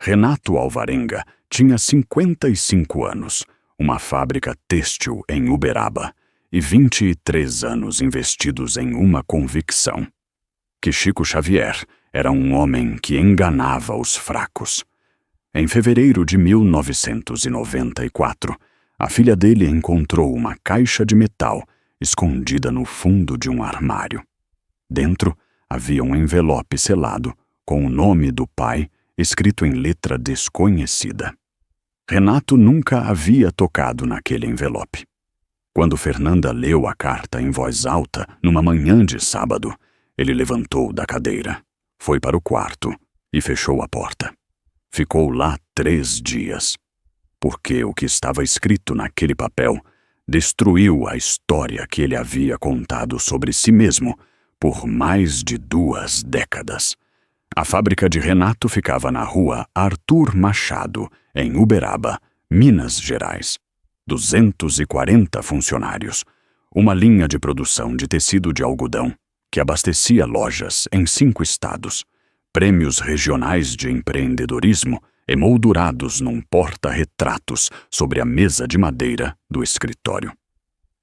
Renato Alvarenga tinha 55 anos, uma fábrica têxtil em Uberaba e 23 anos investidos em uma convicção: que Chico Xavier era um homem que enganava os fracos. Em fevereiro de 1994, a filha dele encontrou uma caixa de metal escondida no fundo de um armário. Dentro havia um envelope selado com o nome do pai escrito em letra desconhecida. Renato nunca havia tocado naquele envelope. Quando Fernanda leu a carta em voz alta numa manhã de sábado, ele levantou da cadeira, foi para o quarto e fechou a porta. Ficou lá 3 dias, porque o que estava escrito naquele papel destruiu a história que ele havia contado sobre si mesmo por mais de 2 décadas. A fábrica de Renato ficava na rua Arthur Machado, em Uberaba, Minas Gerais. 240 funcionários, uma linha de produção de tecido de algodão que abastecia lojas em 5 estados, prêmios regionais de empreendedorismo emoldurados num porta-retratos sobre a mesa de madeira do escritório.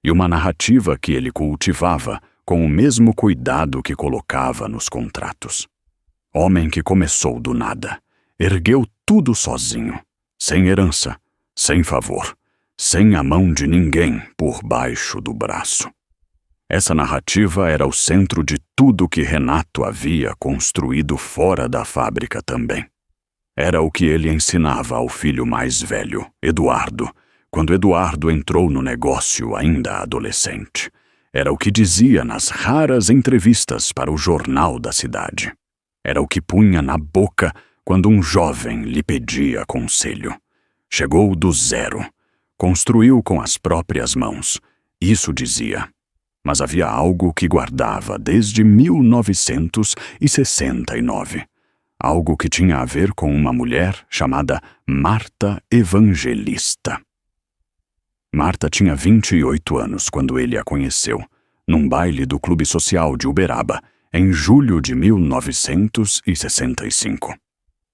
E uma narrativa que ele cultivava com o mesmo cuidado que colocava nos contratos. Homem que começou do nada, ergueu tudo sozinho, sem herança, sem favor, sem a mão de ninguém por baixo do braço. Essa narrativa era o centro de tudo que Renato havia construído fora da fábrica também. Era o que ele ensinava ao filho mais velho, Eduardo, quando Eduardo entrou no negócio ainda adolescente. Era o que dizia nas raras entrevistas para o jornal da cidade. Era o que punha na boca quando um jovem lhe pedia conselho. Chegou do zero, construiu com as próprias mãos. Isso dizia. Mas havia algo que guardava desde 1969. Algo que tinha a ver com uma mulher chamada Marta Evangelista. Marta tinha 28 anos quando ele a conheceu, num baile do Clube Social de Uberaba, em julho de 1965.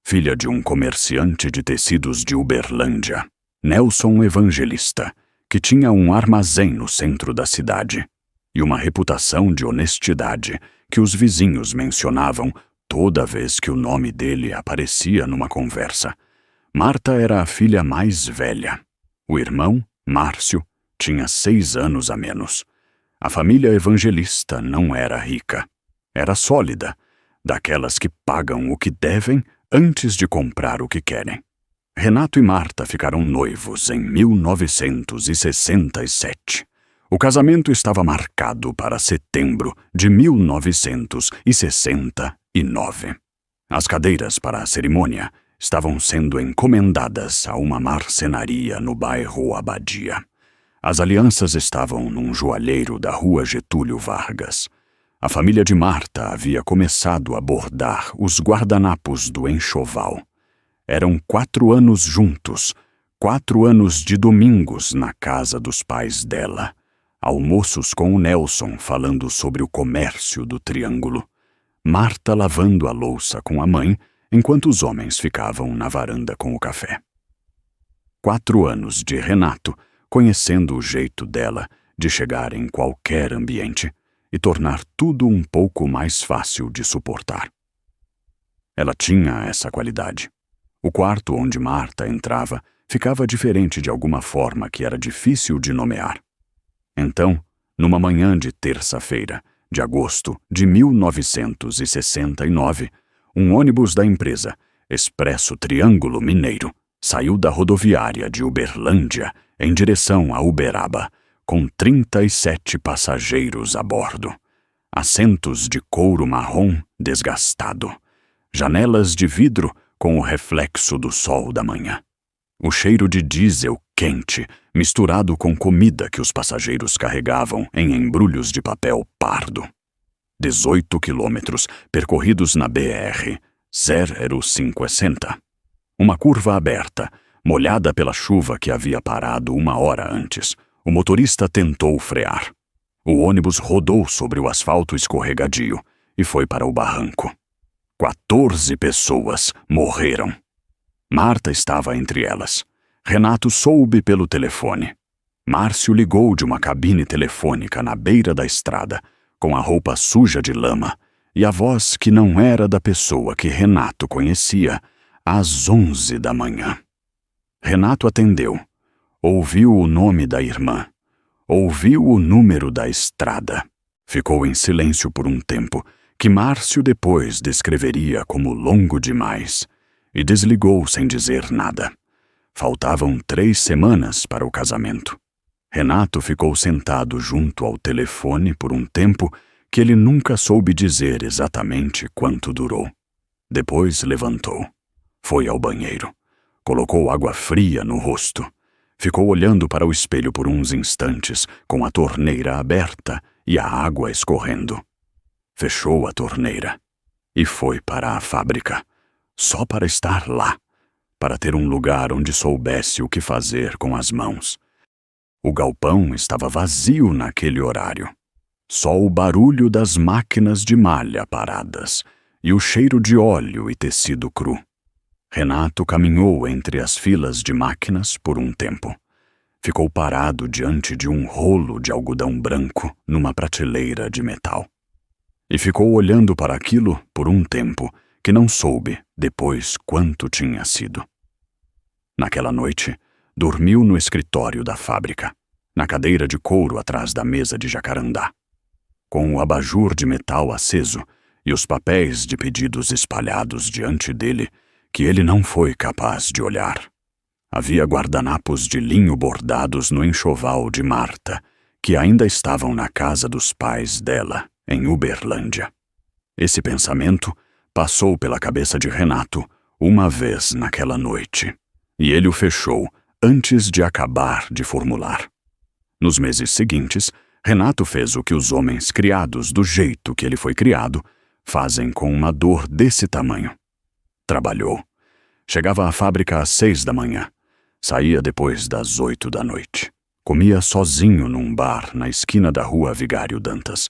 Filha de um comerciante de tecidos de Uberlândia, Nelson Evangelista, que tinha um armazém no centro da cidade e uma reputação de honestidade que os vizinhos mencionavam toda vez que o nome dele aparecia numa conversa. Marta era a filha mais velha. O irmão, Márcio, tinha 6 anos a menos. A família Evangelista não era rica. Era sólida, daquelas que pagam o que devem antes de comprar o que querem. Renato e Marta ficaram noivos em 1967. O casamento estava marcado para setembro de 1969. As cadeiras para a cerimônia estavam sendo encomendadas a uma marcenaria no bairro Abadia. As alianças estavam num joalheiro da rua Getúlio Vargas. A família de Marta havia começado a bordar os guardanapos do enxoval. Eram 4 anos juntos, 4 anos de domingos na casa dos pais dela. Almoços com o Nelson falando sobre o comércio do Triângulo. Marta lavando a louça com a mãe, enquanto os homens ficavam na varanda com o café. 4 anos de Renato, conhecendo o jeito dela de chegar em qualquer ambiente e tornar tudo um pouco mais fácil de suportar. Ela tinha essa qualidade. O quarto onde Marta entrava ficava diferente de alguma forma que era difícil de nomear. Então, numa manhã de terça-feira, de agosto de 1969, um ônibus da empresa, Expresso Triângulo Mineiro, saiu da rodoviária de Uberlândia em direção a Uberaba, com 37 passageiros a bordo. Assentos de couro marrom desgastado. Janelas de vidro com o reflexo do sol da manhã. O cheiro de diesel quente, misturado com comida que os passageiros carregavam em embrulhos de papel pardo. 18 quilômetros percorridos na BR 00560. Uma curva aberta, molhada pela chuva que havia parado 1 hora antes. O motorista tentou frear. O ônibus rodou sobre o asfalto escorregadio e foi para o barranco. 14 pessoas morreram. Marta estava entre elas. Renato soube pelo telefone. Márcio ligou de uma cabine telefônica na beira da estrada, com a roupa suja de lama, e a voz que não era da pessoa que Renato conhecia, às 11 da manhã. Renato atendeu. Ouviu o nome da irmã. Ouviu o número da estrada. Ficou em silêncio por um tempo, que Márcio depois descreveria como longo demais, e desligou sem dizer nada. Faltavam 3 semanas para o casamento. Renato ficou sentado junto ao telefone por um tempo que ele nunca soube dizer exatamente quanto durou. Depois levantou. Foi ao banheiro. Colocou água fria no rosto. Ficou olhando para o espelho por uns instantes, com a torneira aberta e a água escorrendo. Fechou a torneira e foi para a fábrica, só para estar lá, para ter um lugar onde soubesse o que fazer com as mãos. O galpão estava vazio naquele horário. Só o barulho das máquinas de malha paradas e o cheiro de óleo e tecido cru. Renato caminhou entre as filas de máquinas por um tempo. Ficou parado diante de um rolo de algodão branco numa prateleira de metal. E ficou olhando para aquilo por um tempo que não soube depois quanto tinha sido. Naquela noite, dormiu no escritório da fábrica, na cadeira de couro atrás da mesa de jacarandá, com o abajur de metal aceso e os papéis de pedidos espalhados diante dele que ele não foi capaz de olhar. Havia guardanapos de linho bordados no enxoval de Marta, que ainda estavam na casa dos pais dela, em Uberlândia. Esse pensamento passou pela cabeça de Renato uma vez naquela noite, e ele o fechou antes de acabar de formular. Nos meses seguintes, Renato fez o que os homens criados do jeito que ele foi criado fazem com uma dor desse tamanho. Trabalhou. Chegava à fábrica às 6 da manhã. Saía depois das 8 da noite. Comia sozinho num bar na esquina da rua Vigário Dantas.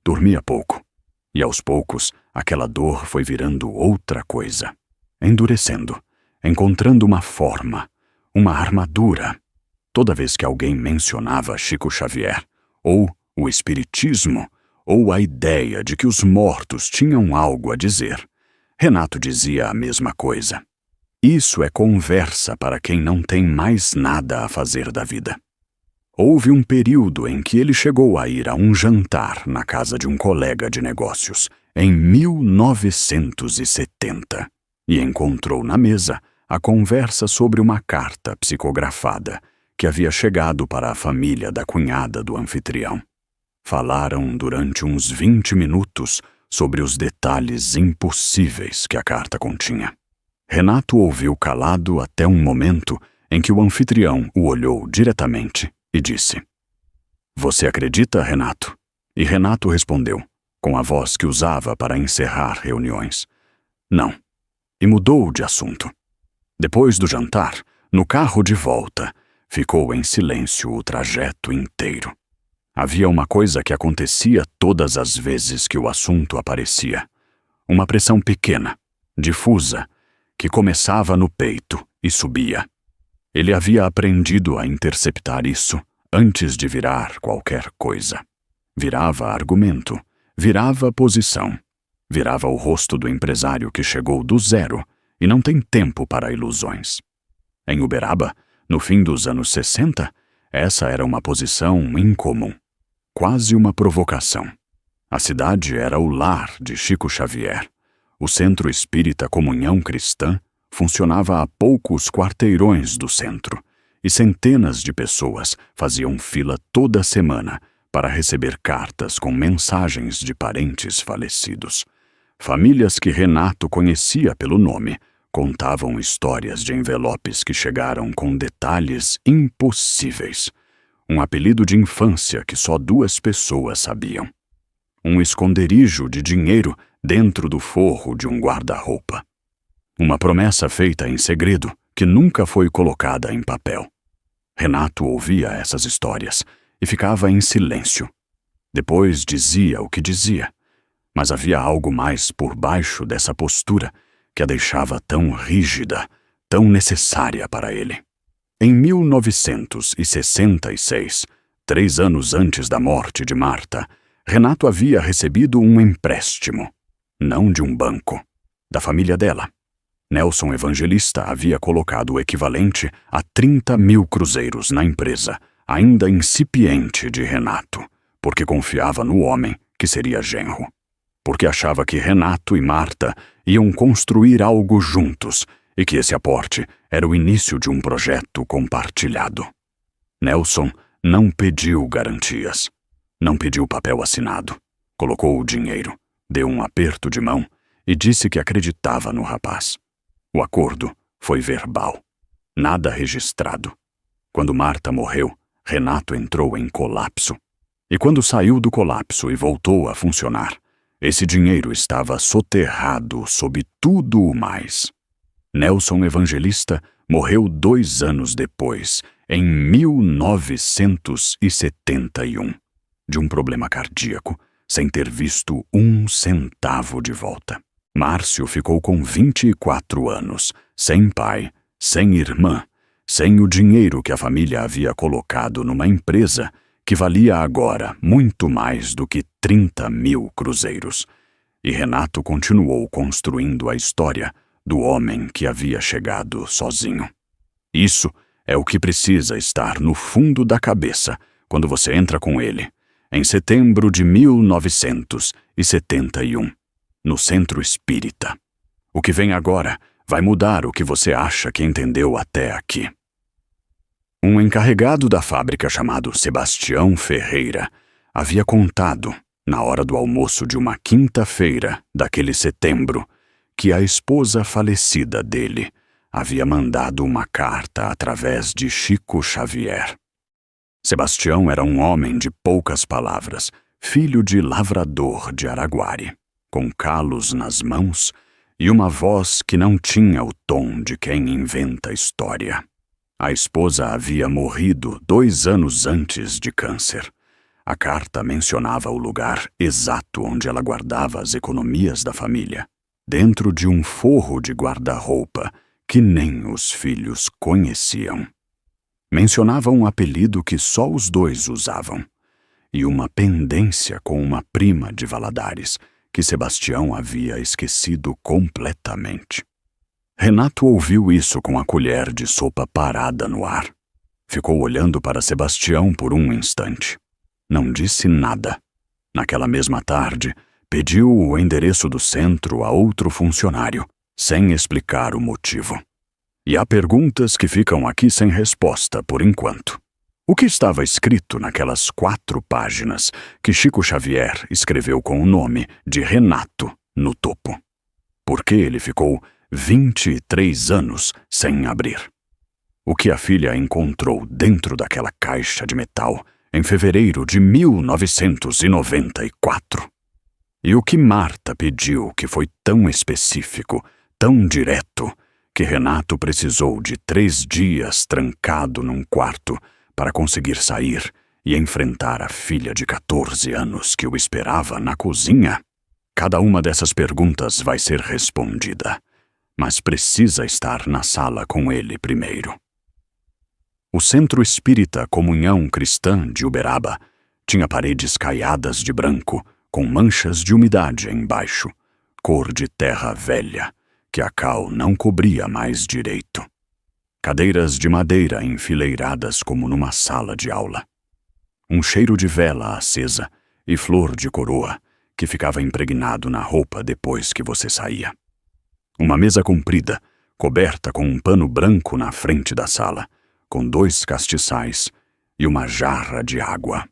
Dormia pouco. E aos poucos, aquela dor foi virando outra coisa. Endurecendo. Encontrando uma forma. Uma armadura. Toda vez que alguém mencionava Chico Xavier, ou o espiritismo, ou a ideia de que os mortos tinham algo a dizer, Renato dizia a mesma coisa. Isso é conversa para quem não tem mais nada a fazer da vida. Houve um período em que ele chegou a ir a um jantar na casa de um colega de negócios, em 1970, e encontrou na mesa a conversa sobre uma carta psicografada que havia chegado para a família da cunhada do anfitrião. Falaram durante uns 20 minutos sobre os detalhes impossíveis que a carta continha. Renato ouviu calado até um momento em que o anfitrião o olhou diretamente e disse: "Você acredita, Renato?" E Renato respondeu, com a voz que usava para encerrar reuniões: "Não." E mudou de assunto. Depois do jantar, no carro de volta, ficou em silêncio o trajeto inteiro. Havia uma coisa que acontecia todas as vezes que o assunto aparecia. Uma pressão pequena, difusa, que começava no peito e subia. Ele havia aprendido a interceptar isso antes de virar qualquer coisa. Virava argumento, virava posição, virava o rosto do empresário que chegou do zero e não tem tempo para ilusões. Em Uberaba, no fim dos anos 60, essa era uma posição incomum, quase uma provocação. A cidade era o lar de Chico Xavier. O Centro Espírita Comunhão Cristã funcionava a poucos quarteirões do centro, e centenas de pessoas faziam fila toda semana para receber cartas com mensagens de parentes falecidos. Famílias que Renato conhecia pelo nome contavam histórias de envelopes que chegaram com detalhes impossíveis. Um apelido de infância que só 2 pessoas sabiam. Um esconderijo de dinheiro dentro do forro de um guarda-roupa. Uma promessa feita em segredo que nunca foi colocada em papel. Renato ouvia essas histórias e ficava em silêncio. Depois dizia o que dizia, mas havia algo mais por baixo dessa postura que a deixava tão rígida, tão necessária para ele. Em 1966, 3 anos antes da morte de Marta, Renato havia recebido um empréstimo, não de um banco, da família dela. Nelson Evangelista havia colocado o equivalente a 30 mil cruzeiros na empresa, ainda incipiente de Renato, porque confiava no homem que seria genro. Porque achava que Renato e Marta iam construir algo juntos e que esse aporte era o início de um projeto compartilhado. Nelson não pediu garantias, não pediu papel assinado, colocou o dinheiro, deu um aperto de mão e disse que acreditava no rapaz. O acordo foi verbal, nada registrado. Quando Marta morreu, Renato entrou em colapso. E quando saiu do colapso e voltou a funcionar, esse dinheiro estava soterrado sob tudo o mais. Nelson Evangelista morreu 2 anos depois, em 1971, de um problema cardíaco, sem ter visto 1 centavo de volta. Márcio ficou com 24 anos, sem pai, sem irmã, sem o dinheiro que a família havia colocado numa empresa que valia agora muito mais do que 30 mil cruzeiros. E Renato continuou construindo a história do homem que havia chegado sozinho. Isso é o que precisa estar no fundo da cabeça quando você entra com ele, em setembro de 1971. No Centro Espírita. O que vem agora vai mudar o que você acha que entendeu até aqui. Um encarregado da fábrica chamado Sebastião Ferreira havia contado, na hora do almoço de uma quinta-feira daquele setembro, que a esposa falecida dele havia mandado uma carta através de Chico Xavier. Sebastião era um homem de poucas palavras, filho de lavrador de Araguari, com calos nas mãos e uma voz que não tinha o tom de quem inventa história. A esposa havia morrido 2 anos antes de câncer. A carta mencionava o lugar exato onde ela guardava as economias da família, dentro de um forro de guarda-roupa que nem os filhos conheciam. Mencionava um apelido que só os dois usavam, e uma pendência com uma prima de Valadares, que Sebastião havia esquecido completamente. Renato ouviu isso com a colher de sopa parada no ar. Ficou olhando para Sebastião por um instante. Não disse nada. Naquela mesma tarde, pediu o endereço do centro a outro funcionário, sem explicar o motivo. E há perguntas que ficam aqui sem resposta por enquanto. O que estava escrito naquelas 4 páginas que Chico Xavier escreveu com o nome de Renato no topo? Por que ele ficou 23 anos sem abrir? O que a filha encontrou dentro daquela caixa de metal em fevereiro de 1994? E o que Marta pediu que foi tão específico, tão direto, que Renato precisou de 3 dias trancado num quarto para conseguir sair e enfrentar a filha de 14 anos que o esperava na cozinha? Cada uma dessas perguntas vai ser respondida, mas precisa estar na sala com ele primeiro. O Centro Espírita Comunhão Cristã de Uberaba tinha paredes caiadas de branco, com manchas de umidade embaixo, cor de terra velha, que a cal não cobria mais direito. Cadeiras de madeira enfileiradas como numa sala de aula. Um cheiro de vela acesa e flor de coroa que ficava impregnado na roupa depois que você saía. Uma mesa comprida, coberta com um pano branco na frente da sala, com 2 castiçais e uma jarra de água.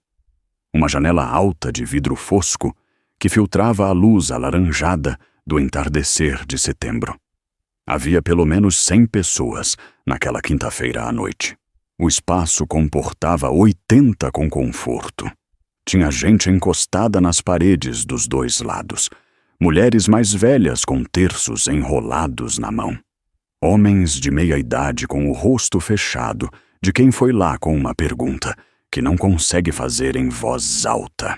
Uma janela alta de vidro fosco que filtrava a luz alaranjada do entardecer de setembro. Havia pelo menos 100 pessoas naquela quinta-feira à noite. O espaço comportava 80 com conforto. Tinha gente encostada nas paredes dos 2 lados, mulheres mais velhas com terços enrolados na mão. Homens de meia-idade com o rosto fechado, de quem foi lá com uma pergunta que não consegue fazer em voz alta.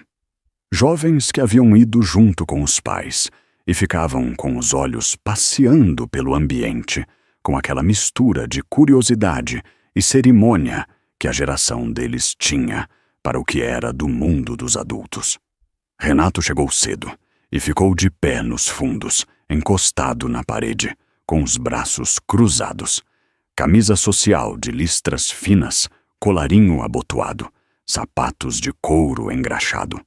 Jovens que haviam ido junto com os pais e ficavam com os olhos passeando pelo ambiente, com aquela mistura de curiosidade e cerimônia que a geração deles tinha para o que era do mundo dos adultos. Renato chegou cedo e ficou de pé nos fundos, encostado na parede, com os braços cruzados, camisa social de listras finas, colarinho abotoado, sapatos de couro engraxado.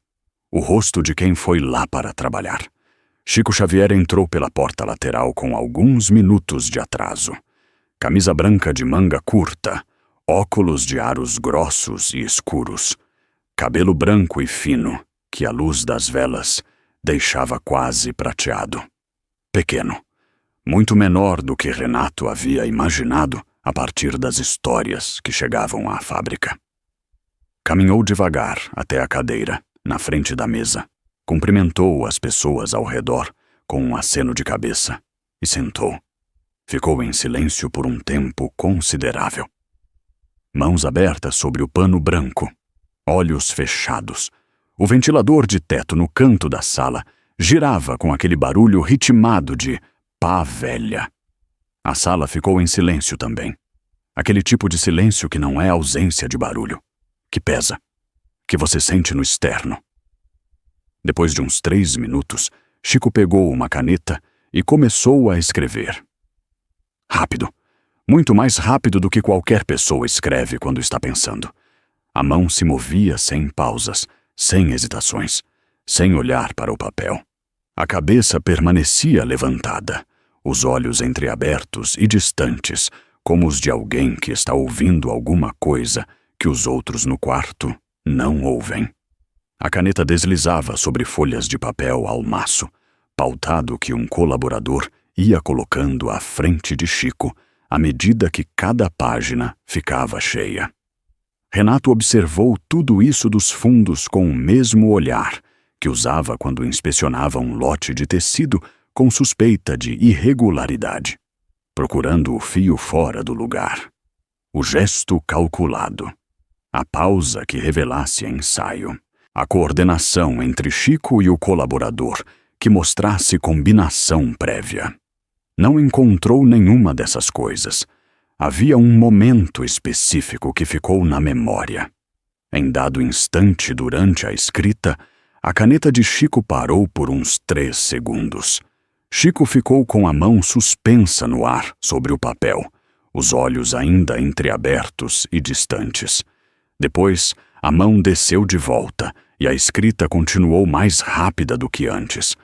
O rosto de quem foi lá para trabalhar. Chico Xavier entrou pela porta lateral com alguns minutos de atraso. Camisa branca de manga curta, óculos de aros grossos e escuros, cabelo branco e fino, que a luz das velas deixava quase prateado. Pequeno, muito menor do que Renato havia imaginado a partir das histórias que chegavam à fábrica. Caminhou devagar até a cadeira, na frente da mesa, cumprimentou as pessoas ao redor com um aceno de cabeça e sentou. Ficou em silêncio por um tempo considerável. Mãos abertas sobre o pano branco, olhos fechados. O ventilador de teto no canto da sala girava com aquele barulho ritmado de pá velha. A sala ficou em silêncio também. Aquele tipo de silêncio que não é ausência de barulho, que pesa, que você sente no externo. Depois de uns 3 minutos, Chico pegou uma caneta e começou a escrever. Rápido, muito mais rápido do que qualquer pessoa escreve quando está pensando. A mão se movia sem pausas, sem hesitações, sem olhar para o papel. A cabeça permanecia levantada, os olhos entreabertos e distantes, como os de alguém que está ouvindo alguma coisa que os outros no quarto não ouvem. A caneta deslizava sobre folhas de papel ao maço, pautado que um colaborador ia colocando à frente de Chico à medida que cada página ficava cheia. Renato observou tudo isso dos fundos com o mesmo olhar que usava quando inspecionava um lote de tecido com suspeita de irregularidade, procurando o fio fora do lugar. O gesto calculado. A pausa que revelasse ensaio. A coordenação entre Chico e o colaborador que mostrasse combinação prévia. Não encontrou nenhuma dessas coisas. Havia um momento específico que ficou na memória. Em dado instante durante a escrita, a caneta de Chico parou por uns 3 segundos. Chico ficou com a mão suspensa no ar sobre o papel, os olhos ainda entreabertos e distantes. Depois, a mão desceu de volta e a escrita continuou mais rápida do que antes.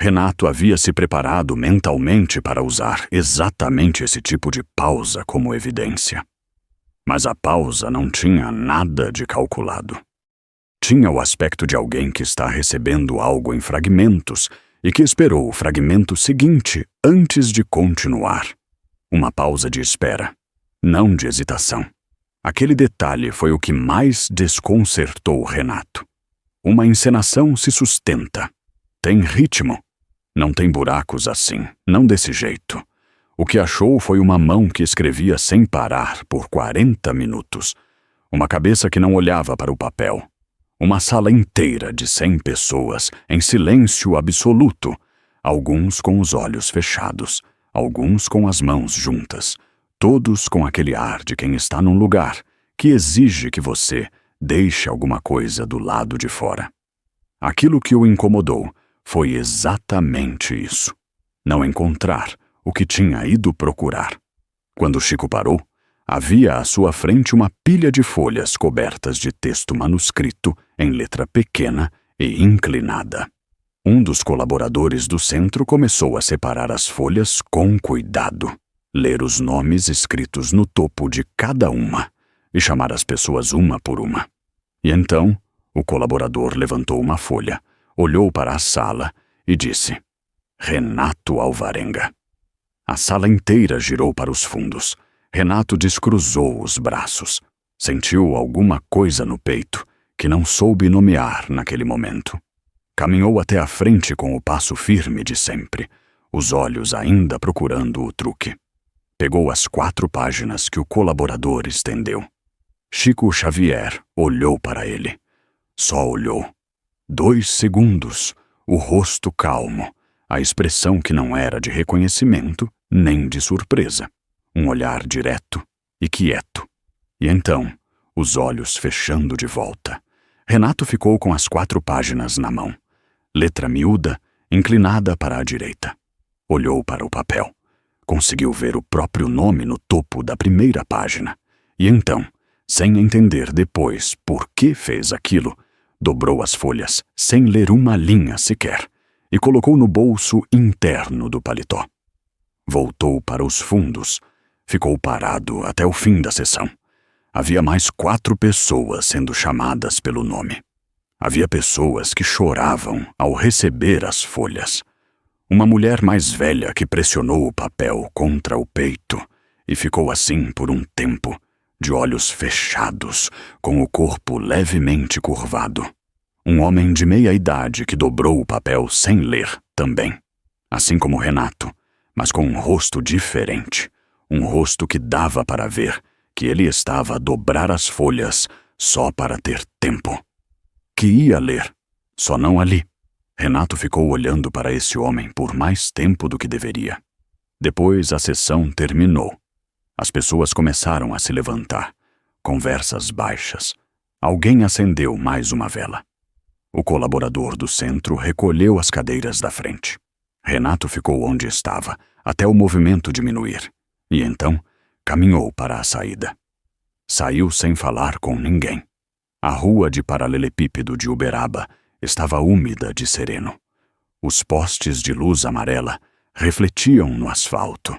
Renato havia se preparado mentalmente para usar exatamente esse tipo de pausa como evidência. Mas a pausa não tinha nada de calculado. Tinha o aspecto de alguém que está recebendo algo em fragmentos e que esperou o fragmento seguinte antes de continuar. Uma pausa de espera, não de hesitação. Aquele detalhe foi o que mais desconcertou Renato. Uma encenação se sustenta. Tem ritmo. Não tem buracos assim, não desse jeito. O que achou foi uma mão que escrevia sem parar por 40 minutos. Uma cabeça que não olhava para o papel. Uma sala inteira de 100 pessoas, em silêncio absoluto. Alguns com os olhos fechados, alguns com as mãos juntas. Todos com aquele ar de quem está num lugar que exige que você deixe alguma coisa do lado de fora. Aquilo que o incomodou foi exatamente isso. Não encontrar o que tinha ido procurar. Quando Chico parou, havia à sua frente uma pilha de folhas cobertas de texto manuscrito em letra pequena e inclinada. Um dos colaboradores do centro começou a separar as folhas com cuidado, ler os nomes escritos no topo de cada uma e chamar as pessoas uma por uma. E então, o colaborador levantou uma folha, olhou para a sala e disse: Renato Alvarenga. A sala inteira girou para os fundos. Renato descruzou os braços. Sentiu alguma coisa no peito que não soube nomear naquele momento. Caminhou até a frente com o passo firme de sempre, os olhos ainda procurando o truque. Pegou as 4 páginas que o colaborador estendeu. Chico Xavier olhou para ele. Só olhou. 2 segundos, o rosto calmo, a expressão que não era de reconhecimento nem de surpresa. um olhar direto e quieto. E então, os olhos fechando de volta, Renato ficou com as 4 páginas na mão, letra miúda, inclinada para a direita. Olhou para o papel. Conseguiu ver o próprio nome no topo da primeira página. E então, sem entender depois por que fez aquilo, dobrou as folhas sem ler uma linha sequer e colocou no bolso interno do paletó. Voltou para os fundos. Ficou parado até o fim da sessão. Havia mais 4 pessoas sendo chamadas pelo nome. Havia pessoas que choravam ao receber as folhas. Uma mulher mais velha que pressionou o papel contra o peito e ficou assim por um tempo, de olhos fechados, com o corpo levemente curvado. Um homem de meia idade que dobrou o papel sem ler também, assim como Renato, mas com um rosto diferente, um rosto que dava para ver que ele estava a dobrar as folhas só para ter tempo. Que ia ler, só não ali. Renato ficou olhando para esse homem por mais tempo do que deveria. Depois a sessão terminou. As pessoas começaram a se levantar. Conversas baixas. Alguém acendeu mais uma vela. O colaborador do centro recolheu as cadeiras da frente. Renato ficou onde estava, até o movimento diminuir. E então, caminhou para a saída. Saiu sem falar com ninguém. A rua de paralelepípedo de Uberaba estava úmida de sereno. Os postes de luz amarela refletiam no asfalto.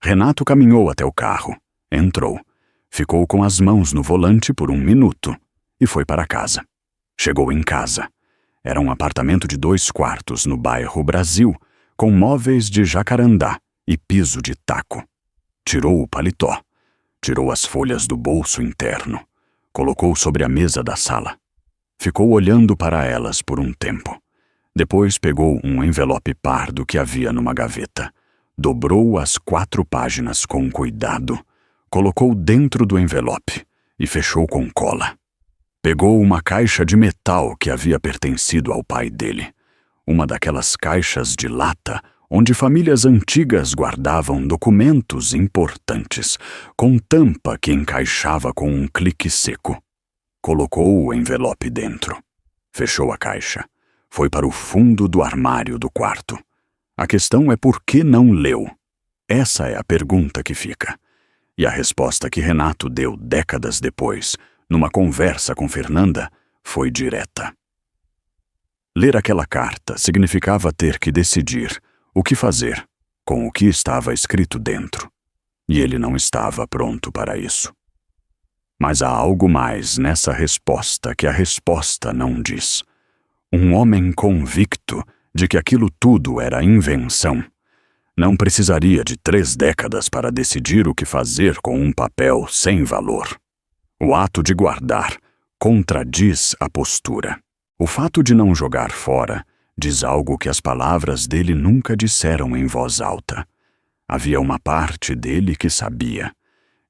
Renato caminhou até o carro, entrou, ficou com as mãos no volante por 1 minuto e foi para casa. Chegou em casa. Era um apartamento de 2 quartos no bairro Brasil, com móveis de jacarandá e piso de taco. Tirou o paletó, tirou as folhas do bolso interno, colocou sobre a mesa da sala. Ficou olhando para elas por um tempo. Depois pegou um envelope pardo que havia numa gaveta, dobrou as 4 páginas com cuidado, colocou dentro do envelope e fechou com cola. Pegou uma caixa de metal que havia pertencido ao pai dele, uma daquelas caixas de lata onde famílias antigas guardavam documentos importantes, com tampa que encaixava com um clique seco. Colocou o envelope dentro. Fechou a caixa. Foi para o fundo do armário do quarto. A questão é por que não leu? Essa é a pergunta que fica. E a resposta que Renato deu décadas depois, numa conversa com Fernanda, foi direta. Ler aquela carta significava ter que decidir o que fazer com o que estava escrito dentro. E ele não estava pronto para isso. Mas há algo mais nessa resposta que a resposta não diz. Um homem convicto de que aquilo tudo era invenção não precisaria de 3 décadas para decidir o que fazer com um papel sem valor. O ato de guardar contradiz a postura. O fato de não jogar fora diz algo que as palavras dele nunca disseram em voz alta. Havia uma parte dele que sabia,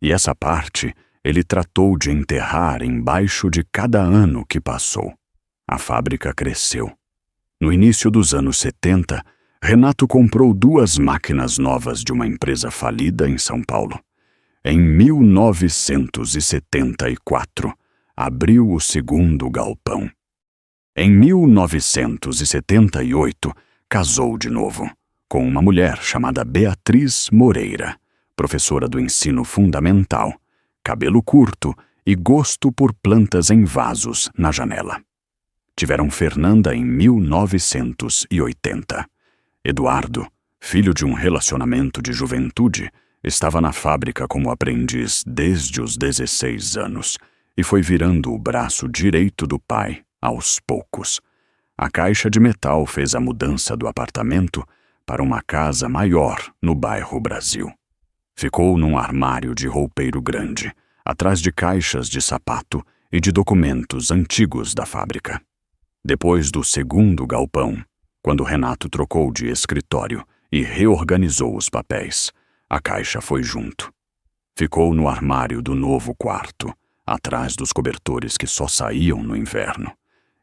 e essa parte ele tratou de enterrar embaixo de cada ano que passou. A fábrica cresceu. No início dos anos 70, Renato comprou 2 máquinas novas de uma empresa falida em São Paulo. Em 1974, abriu o 2º galpão. Em 1978, casou de novo, com uma mulher chamada Beatriz Moreira, professora do ensino fundamental, cabelo curto e gosto por plantas em vasos na janela. Tiveram Fernanda em 1980. Eduardo, filho de um relacionamento de juventude, estava na fábrica como aprendiz desde os 16 anos e foi virando o braço direito do pai aos poucos. A caixa de metal fez a mudança do apartamento para uma casa maior no bairro Brasil. Ficou num armário de roupeiro grande, atrás de caixas de sapato e de documentos antigos da fábrica. Depois do 2º galpão, quando Renato trocou de escritório e reorganizou os papéis, a caixa foi junto. Ficou no armário do novo quarto, atrás dos cobertores que só saíam no inverno.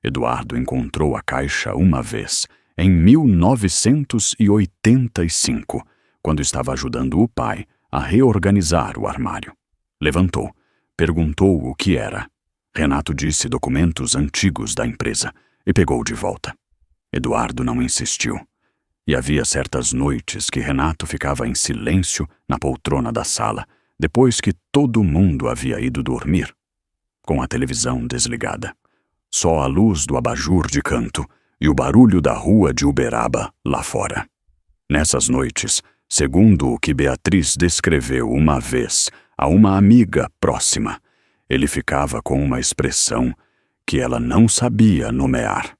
Eduardo encontrou a caixa uma vez, em 1985, quando estava ajudando o pai a reorganizar o armário. Levantou, perguntou o que era. Renato disse documentos antigos da empresa e pegou de volta. Eduardo não insistiu. E havia certas noites que Renato ficava em silêncio na poltrona da sala, depois que todo mundo havia ido dormir, com a televisão desligada. Só a luz do abajur de canto e o barulho da rua de Uberaba lá fora. Nessas noites, segundo o que Beatriz descreveu uma vez a uma amiga próxima, ele ficava com uma expressão que ela não sabia nomear.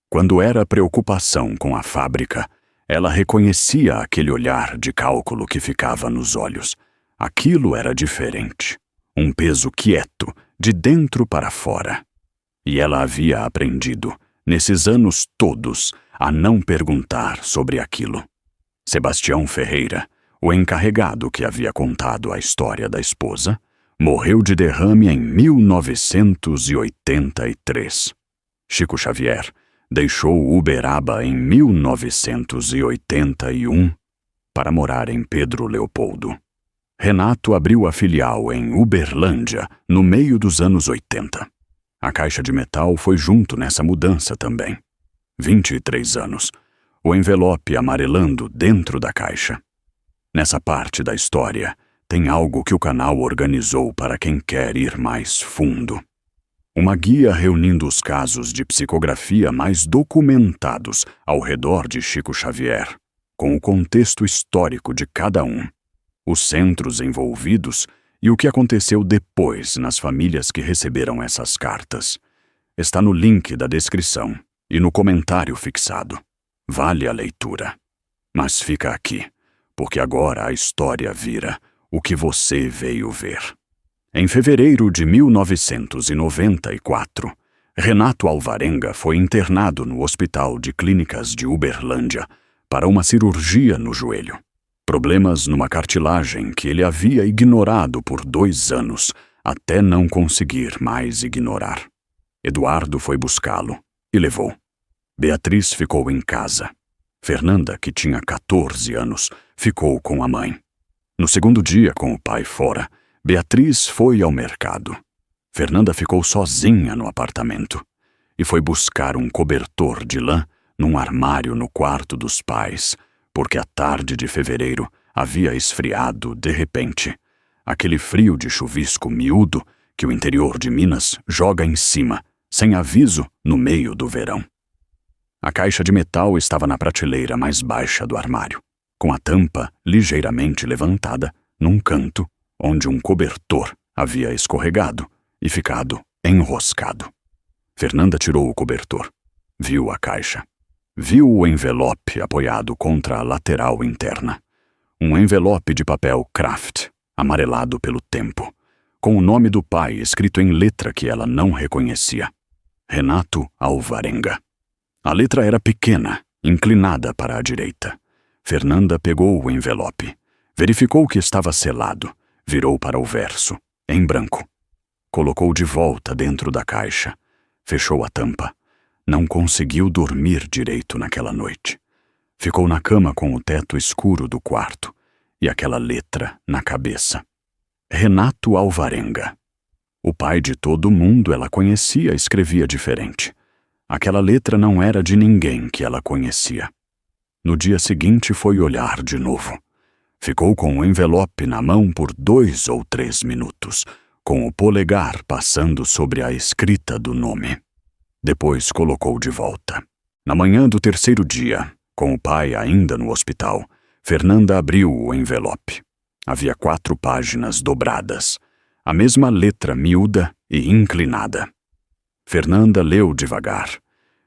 Quando era preocupação com a fábrica, ela reconhecia aquele olhar de cálculo que ficava nos olhos. Aquilo era diferente. Um peso quieto, de dentro para fora. E ela havia aprendido, nesses anos todos, a não perguntar sobre aquilo. Sebastião Ferreira, o encarregado que havia contado a história da esposa, morreu de derrame em 1983. Chico Xavier deixou Uberaba em 1981 para morar em Pedro Leopoldo. Renato abriu a filial em Uberlândia no meio dos anos 80. A caixa de metal foi junto nessa mudança também. 23 anos. O envelope amarelando dentro da caixa. Nessa parte da história, tem algo que o canal organizou para quem quer ir mais fundo. Uma guia reunindo os casos de psicografia mais documentados ao redor de Chico Xavier, com o contexto histórico de cada um, os centros envolvidos e o que aconteceu depois nas famílias que receberam essas cartas. Está no link da descrição e no comentário fixado. Vale a leitura. Mas fica aqui, porque agora a história vira o que você veio ver. Em fevereiro de 1994, Renato Alvarenga foi internado no Hospital de Clínicas de Uberlândia para uma cirurgia no joelho. Problemas numa cartilagem que ele havia ignorado por 2 anos, até não conseguir mais ignorar. Eduardo foi buscá-lo e levou. Beatriz ficou em casa. Fernanda, que tinha 14 anos, ficou com a mãe. No segundo dia, com o pai fora, Beatriz foi ao mercado. Fernanda ficou sozinha no apartamento e foi buscar um cobertor de lã num armário no quarto dos pais, porque a tarde de fevereiro havia esfriado de repente. Aquele frio de chuvisco miúdo que o interior de Minas joga em cima, sem aviso, no meio do verão. A caixa de metal estava na prateleira mais baixa do armário, com a tampa ligeiramente levantada num canto onde um cobertor havia escorregado e ficado enroscado. Fernanda tirou o cobertor. Viu a caixa. Viu o envelope apoiado contra a lateral interna. Um envelope de papel Kraft, amarelado pelo tempo, com o nome do pai escrito em letra que ela não reconhecia. Renato Alvarenga. A letra era pequena, inclinada para a direita. Fernanda pegou o envelope. Verificou que estava selado. Virou para o verso, em branco. Colocou de volta dentro da caixa. Fechou a tampa. Não conseguiu dormir direito naquela noite. Ficou na cama com o teto escuro do quarto e aquela letra na cabeça. Renato Alvarenga. O pai de todo mundo ela conhecia escrevia diferente. Aquela letra não era de ninguém que ela conhecia. No dia seguinte foi olhar de novo. Ficou com o envelope na mão por 2 ou 3 minutos, com o polegar passando sobre a escrita do nome. Depois colocou de volta. Na manhã do terceiro dia, com o pai ainda no hospital, Fernanda abriu o envelope. Havia 4 páginas dobradas, a mesma letra miúda e inclinada. Fernanda leu devagar,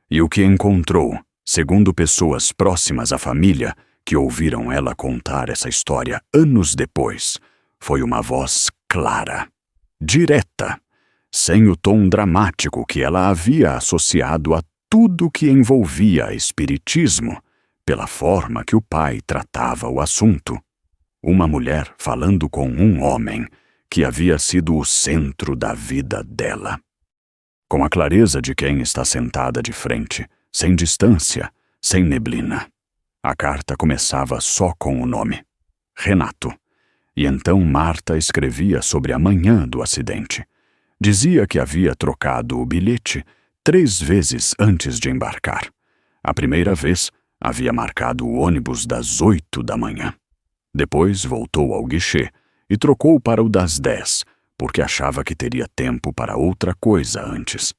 e o que encontrou, segundo pessoas próximas à família, que ouviram ela contar essa história anos depois, foi uma voz clara, direta, sem o tom dramático que ela havia associado a tudo que envolvia espiritismo, pela forma que o pai tratava o assunto. Uma mulher falando com um homem que havia sido o centro da vida dela. Com a clareza de quem está sentada de frente, sem distância, sem neblina. A carta começava só com o nome. Renato. E então Marta escrevia sobre a manhã do acidente. Dizia que havia trocado o bilhete 3 vezes antes de embarcar. A primeira vez, havia marcado o ônibus das 8 da manhã. Depois voltou ao guichê e trocou para o das 10, porque achava que teria tempo para outra coisa antes.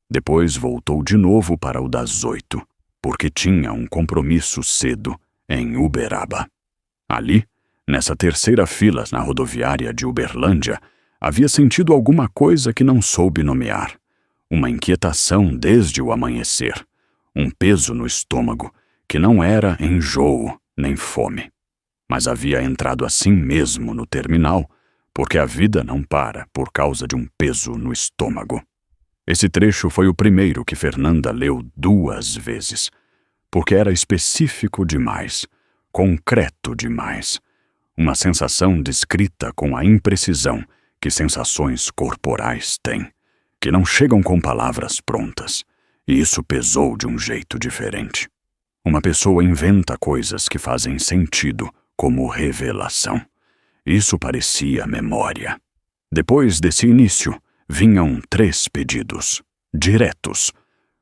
Depois voltou de novo para o das 8, porque tinha um compromisso cedo em Uberaba. Ali, nessa terceira fila na rodoviária de Uberlândia, havia sentido alguma coisa que não soube nomear. Uma inquietação desde o amanhecer. Um peso no estômago, que não era enjoo nem fome. Mas havia entrado assim mesmo no terminal, porque a vida não para por causa de um peso no estômago. Esse trecho foi o primeiro que Fernanda leu 2 vezes, porque era específico demais, concreto demais. Uma sensação descrita com a imprecisão que sensações corporais têm, que não chegam com palavras prontas, e isso pesou de um jeito diferente. Uma pessoa inventa coisas que fazem sentido como revelação. Isso parecia memória. Depois desse início, vinham 3 pedidos, diretos,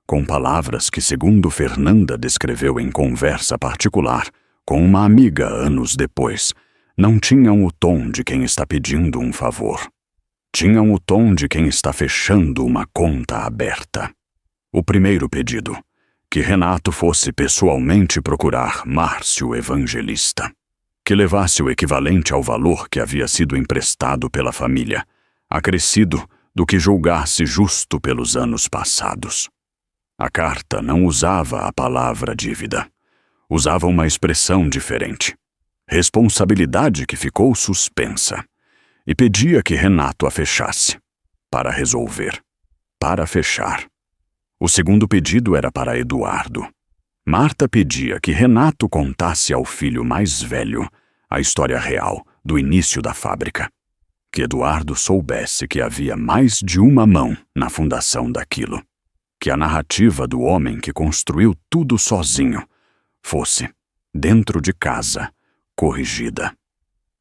com palavras que, segundo Fernanda descreveu em conversa particular com uma amiga anos depois, não tinham o tom de quem está pedindo um favor. Tinham o tom de quem está fechando uma conta aberta. O primeiro pedido, que Renato fosse pessoalmente procurar Márcio Evangelista, que levasse o equivalente ao valor que havia sido emprestado pela família, acrescido do que julgasse justo pelos anos passados. A carta não usava a palavra dívida. Usava uma expressão diferente. Responsabilidade que ficou suspensa. E pedia que Renato a fechasse. Para resolver. Para fechar. O segundo pedido era para Eduardo. Marta pedia que Renato contasse ao filho mais velho a história real do início da fábrica. Que Eduardo soubesse que havia mais de uma mão na fundação daquilo. Que a narrativa do homem que construiu tudo sozinho fosse, dentro de casa, corrigida.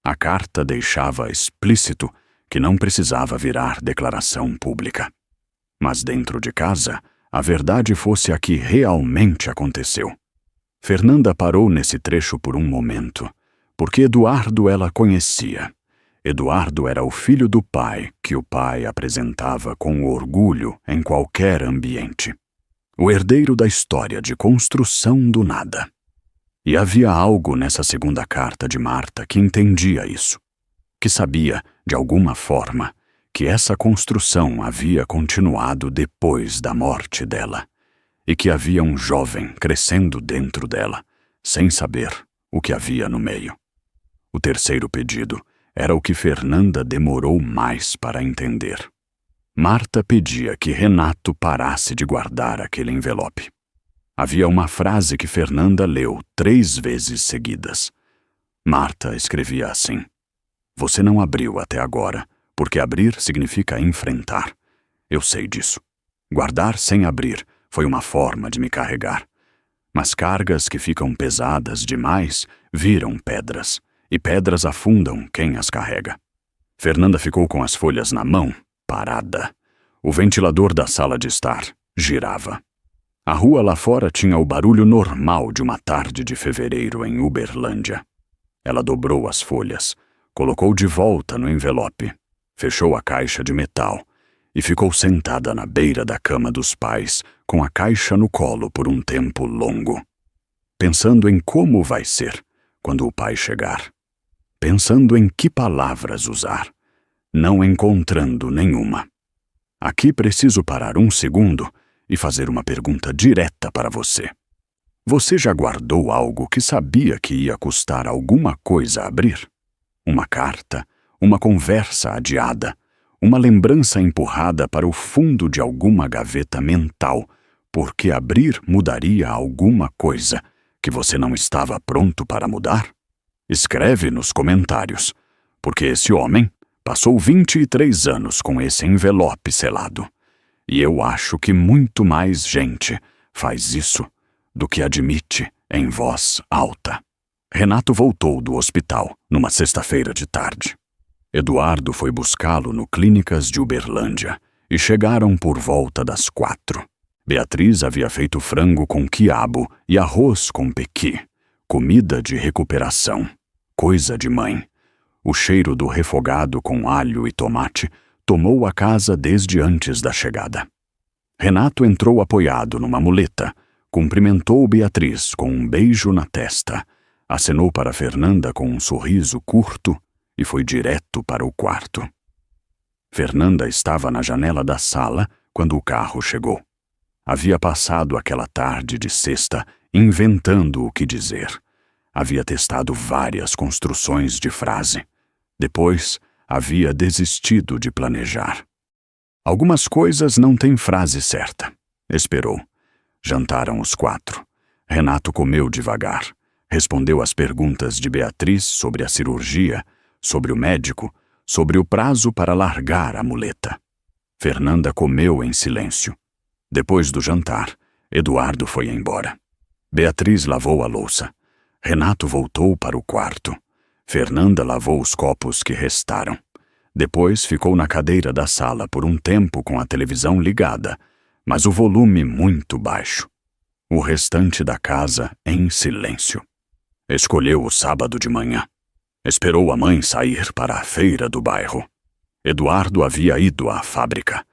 A carta deixava explícito que não precisava virar declaração pública. Mas dentro de casa, a verdade fosse a que realmente aconteceu. Fernanda parou nesse trecho por um momento, porque Eduardo ela conhecia. Eduardo era o filho do pai que o pai apresentava com orgulho em qualquer ambiente. O herdeiro da história de construção do nada. E havia algo nessa segunda carta de Marta que entendia isso. Que sabia, de alguma forma, que essa construção havia continuado depois da morte dela, e que havia um jovem crescendo dentro dela, sem saber o que havia no meio. O terceiro pedido era o que Fernanda demorou mais para entender. Marta pedia que Renato parasse de guardar aquele envelope. Havia uma frase que Fernanda leu 3 vezes seguidas. Marta escrevia assim: "Você não abriu até agora, porque abrir significa enfrentar. Eu sei disso. Guardar sem abrir foi uma forma de me carregar. Mas cargas que ficam pesadas demais viram pedras, e pedras afundam quem as carrega." Fernanda ficou com as folhas na mão, parada. O ventilador da sala de estar girava. A rua lá fora tinha o barulho normal de uma tarde de fevereiro em Uberlândia. Ela dobrou as folhas, colocou de volta no envelope, fechou a caixa de metal e ficou sentada na beira da cama dos pais, com a caixa no colo por um tempo longo. Pensando em como vai ser quando o pai chegar. Pensando em que palavras usar, não encontrando nenhuma. Aqui preciso parar um segundo e fazer uma pergunta direta para você. Você já guardou algo que sabia que ia custar alguma coisa abrir? Uma carta, uma conversa adiada, uma lembrança empurrada para o fundo de alguma gaveta mental, porque abrir mudaria alguma coisa que você não estava pronto para mudar? Escreve nos comentários, porque esse homem passou 23 anos com esse envelope selado. E eu acho que muito mais gente faz isso do que admite em voz alta. Renato voltou do hospital, numa sexta-feira de tarde. Eduardo foi buscá-lo no Clínicas de Uberlândia e chegaram por volta das 4. Beatriz havia feito frango com quiabo e arroz com pequi. Comida de recuperação. Coisa de mãe. O cheiro do refogado com alho e tomate tomou a casa desde antes da chegada. Renato entrou apoiado numa muleta, cumprimentou Beatriz com um beijo na testa, acenou para Fernanda com um sorriso curto e foi direto para o quarto. Fernanda estava na janela da sala quando o carro chegou. Havia passado aquela tarde de sexta inventando o que dizer. Havia testado várias construções de frase. Depois, havia desistido de planejar. Algumas coisas não têm frase certa. Esperou. Jantaram os 4. Renato comeu devagar. Respondeu às perguntas de Beatriz sobre a cirurgia, sobre o médico, sobre o prazo para largar a muleta. Fernanda comeu em silêncio. Depois do jantar, Eduardo foi embora. Beatriz lavou a louça. Renato voltou para o quarto. Fernanda lavou os copos que restaram. Depois ficou na cadeira da sala por um tempo com a televisão ligada, mas o volume muito baixo. O restante da casa em silêncio. Escolheu o sábado de manhã. Esperou a mãe sair para a feira do bairro. Eduardo havia ido à fábrica.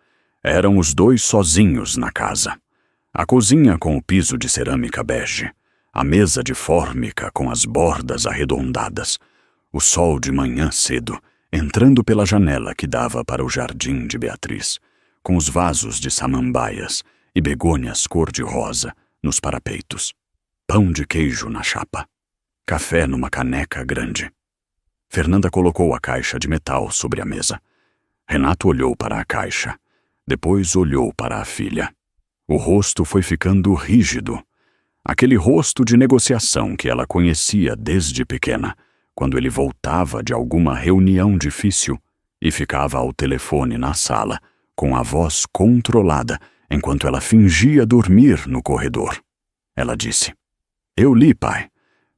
Eram os 2 sozinhos na casa. A cozinha com o piso de cerâmica bege. A mesa de fórmica com as bordas arredondadas. O sol de manhã cedo, entrando pela janela que dava para o jardim de Beatriz, com os vasos de samambaias e begônias cor-de-rosa nos parapeitos. Pão de queijo na chapa. Café numa caneca grande. Fernanda colocou a caixa de metal sobre a mesa. Renato olhou para a caixa. Depois olhou para a filha. O rosto foi ficando rígido. Aquele rosto de negociação que ela conhecia desde pequena, quando ele voltava de alguma reunião difícil e ficava ao telefone na sala, com a voz controlada, enquanto ela fingia dormir no corredor. Ela disse: "Eu li, pai.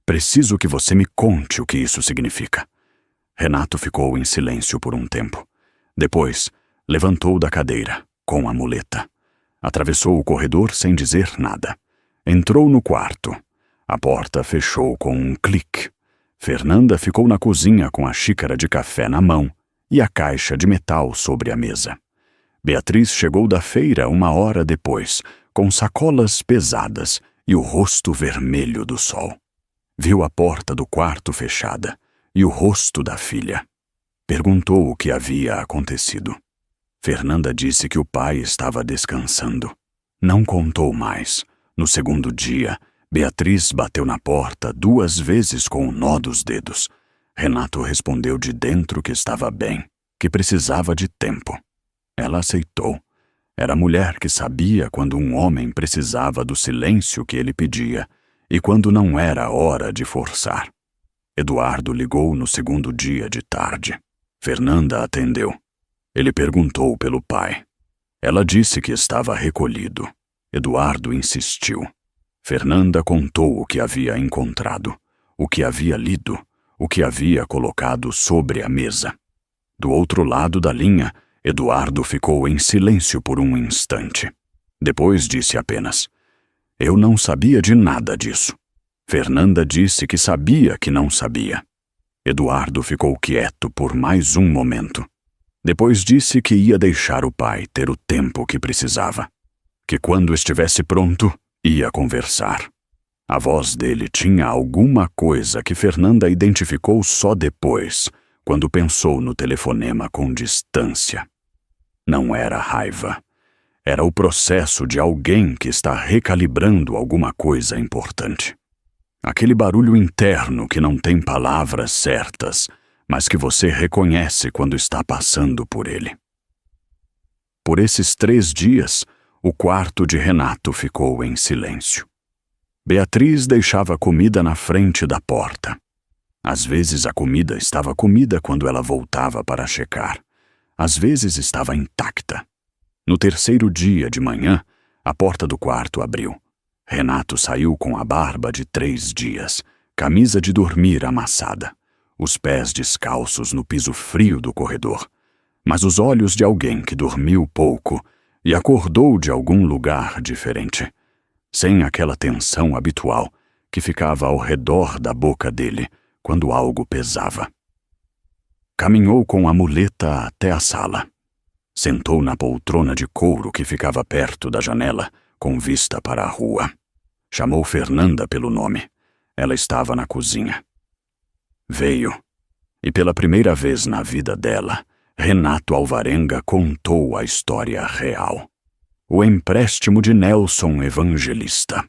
Preciso que você me conte o que isso significa." Renato ficou em silêncio por um tempo. Depois, levantou da cadeira, com a muleta. Atravessou o corredor sem dizer nada. Entrou no quarto. A porta fechou com um clique. Fernanda ficou na cozinha com a xícara de café na mão e a caixa de metal sobre a mesa. Beatriz chegou da feira 1 hora depois, com sacolas pesadas e o rosto vermelho do sol. Viu a porta do quarto fechada e o rosto da filha. Perguntou o que havia acontecido. Fernanda disse que o pai estava descansando. Não contou mais. No segundo dia, Beatriz bateu na porta 2 vezes com o nó dos dedos. Renato respondeu de dentro que estava bem, que precisava de tempo. Ela aceitou. Era a mulher que sabia quando um homem precisava do silêncio que ele pedia e quando não era hora de forçar. Eduardo ligou no segundo dia de tarde. Fernanda atendeu. Ele perguntou pelo pai. Ela disse que estava recolhido. Eduardo insistiu. Fernanda contou o que havia encontrado, o que havia lido, o que havia colocado sobre a mesa. Do outro lado da linha, Eduardo ficou em silêncio por um instante. Depois disse apenas: "Eu não sabia de nada disso." Fernanda disse que sabia que não sabia. Eduardo ficou quieto por mais um momento. Depois disse que ia deixar o pai ter o tempo que precisava. Que quando estivesse pronto, ia conversar. A voz dele tinha alguma coisa que Fernanda identificou só depois, quando pensou no telefonema com distância. Não era raiva. Era o processo de alguém que está recalibrando alguma coisa importante. Aquele barulho interno que não tem palavras certas, mas que você reconhece quando está passando por ele. Por esses 3 dias, o quarto de Renato ficou em silêncio. Beatriz deixava a comida na frente da porta. Às vezes a comida estava comida quando ela voltava para checar. Às vezes estava intacta. No 3º dia de manhã, a porta do quarto abriu. Renato saiu com a barba de 3 dias, camisa de dormir amassada, os pés descalços no piso frio do corredor, mas os olhos de alguém que dormiu pouco e acordou de algum lugar diferente, sem aquela tensão habitual que ficava ao redor da boca dele quando algo pesava. Caminhou com a muleta até a sala. Sentou na poltrona de couro que ficava perto da janela, com vista para a rua. Chamou Fernanda pelo nome. Ela estava na cozinha. Veio. E pela primeira vez na vida dela, Renato Alvarenga contou a história real. O empréstimo de Nelson Evangelista.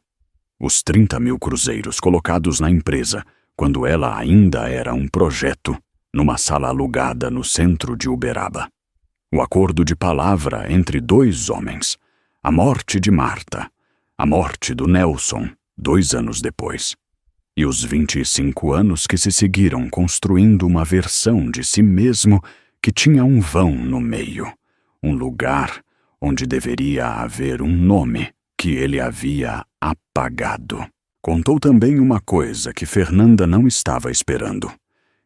Os 30.000 cruzeiros colocados na empresa, quando ela ainda era um projeto, numa sala alugada no centro de Uberaba. O acordo de palavra entre 2 homens. A morte de Marta. A morte do Nelson, 2 anos depois. E os 25 anos que se seguiram construindo uma versão de si mesmo que tinha um vão no meio. Um lugar onde deveria haver um nome que ele havia apagado. Contou também uma coisa que Fernanda não estava esperando.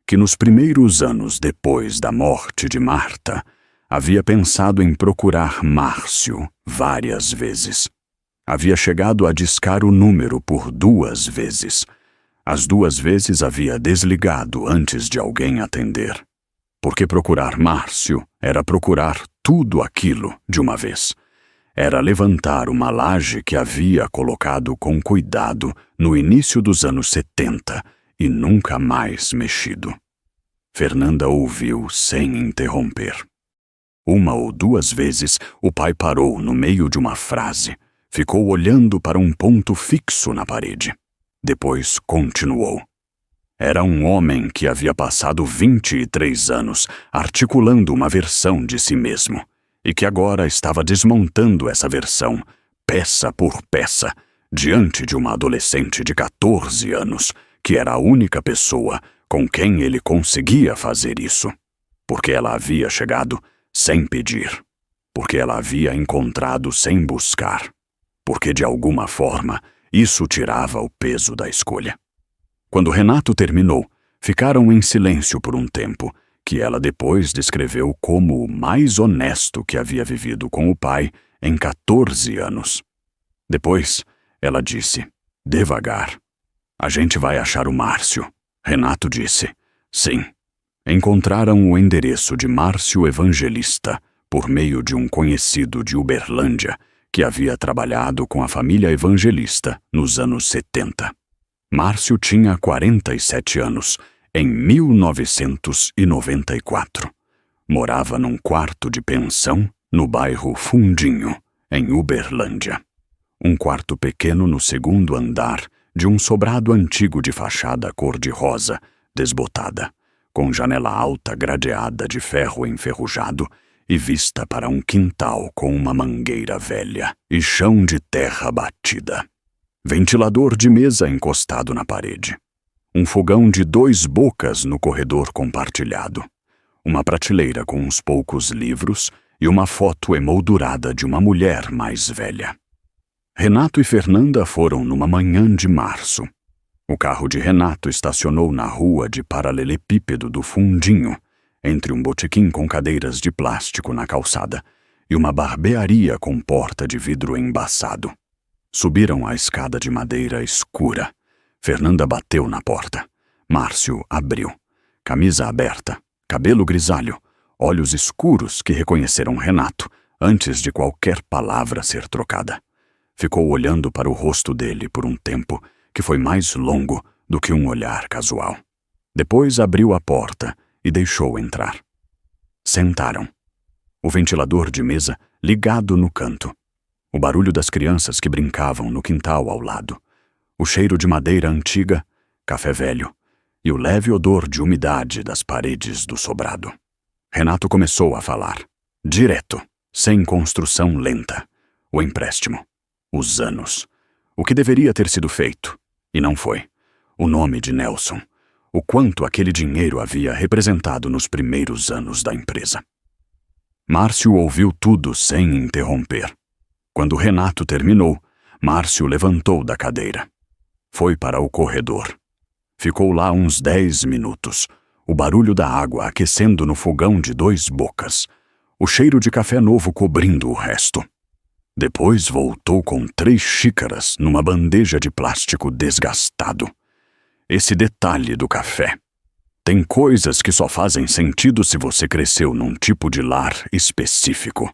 Que nos primeiros anos depois da morte de Marta, havia pensado em procurar Márcio várias vezes. Havia chegado a discar o número por 2 vezes. As 2 vezes havia desligado antes de alguém atender. Porque procurar Márcio era procurar tudo aquilo de uma vez. Era levantar uma laje que havia colocado com cuidado no início dos anos 70 e nunca mais mexido. Fernanda ouviu sem interromper. 1 ou 2 vezes o pai parou no meio de uma frase, ficou olhando para um ponto fixo na parede. Depois continuou. Era um homem que havia passado 23 anos articulando uma versão de si mesmo e que agora estava desmontando essa versão, peça por peça, diante de uma adolescente de 14 anos, que era a única pessoa com quem ele conseguia fazer isso, porque ela havia chegado sem pedir, porque ela havia encontrado sem buscar, porque de alguma forma isso tirava o peso da escolha. Quando Renato terminou, ficaram em silêncio por um tempo, que ela depois descreveu como o mais honesto que havia vivido com o pai em 14 anos. Depois, ela disse, devagar, "A gente vai achar o Márcio." Renato disse, "Sim." Encontraram o endereço de Márcio Evangelista por meio de um conhecido de Uberlândia que havia trabalhado com a família Evangelista nos anos 70. Márcio tinha 47 anos, em 1994. Morava num quarto de pensão no bairro Fundinho, em Uberlândia. Um quarto pequeno no 2º andar de um sobrado antigo de fachada cor-de-rosa, desbotada, com janela alta gradeada de ferro enferrujado e vista para um quintal com uma mangueira velha e chão de terra batida. Ventilador de mesa encostado na parede. Um fogão de 2 bocas no corredor compartilhado. Uma prateleira com uns poucos livros e uma foto emoldurada de uma mulher mais velha. Renato e Fernanda foram numa manhã de março. O carro de Renato estacionou na rua de paralelepípedo do Fundinho, entre um botequim com cadeiras de plástico na calçada e uma barbearia com porta de vidro embaçado. Subiram a escada de madeira escura. Fernanda bateu na porta. Márcio abriu. Camisa aberta, cabelo grisalho, olhos escuros que reconheceram Renato antes de qualquer palavra ser trocada. Ficou olhando para o rosto dele por um tempo que foi mais longo do que um olhar casual. Depois abriu a porta e deixou entrar. Sentaram. O ventilador de mesa ligado no canto. O barulho das crianças que brincavam no quintal ao lado. O cheiro de madeira antiga, café velho e o leve odor de umidade das paredes do sobrado. Renato começou a falar. Direto, sem construção lenta. O empréstimo. Os anos. O que deveria ter sido feito. E não foi. O nome de Nelson. O quanto aquele dinheiro havia representado nos primeiros anos da empresa. Márcio ouviu tudo sem interromper. Quando Renato terminou, Márcio levantou da cadeira. Foi para o corredor. Ficou lá uns 10 minutos, o barulho da água aquecendo no fogão de 2 bocas, o cheiro de café novo cobrindo o resto. Depois voltou com 3 xícaras numa bandeja de plástico desgastado. Esse detalhe do café. Tem coisas que só fazem sentido se você cresceu num tipo de lar específico.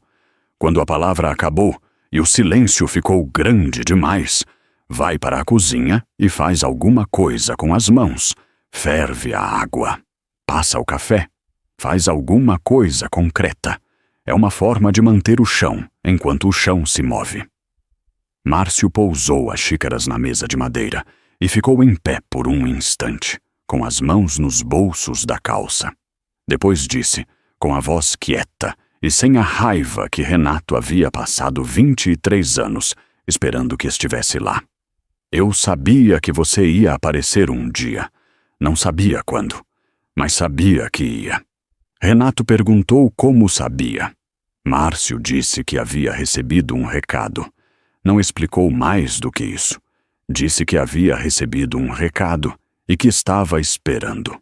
Quando a palavra acabou e o silêncio ficou grande demais, vai para a cozinha e faz alguma coisa com as mãos. Ferve a água. Passa o café. Faz alguma coisa concreta. É uma forma de manter o chão enquanto o chão se move. Márcio pousou as xícaras na mesa de madeira e ficou em pé por um instante, com as mãos nos bolsos da calça. Depois disse, com a voz quieta e sem a raiva que Renato havia passado 23 anos esperando que estivesse lá. Eu sabia que você ia aparecer um dia. Não sabia quando, mas sabia que ia. Renato perguntou como sabia. Márcio disse que havia recebido um recado. Não explicou mais do que isso. Disse que havia recebido um recado e que estava esperando.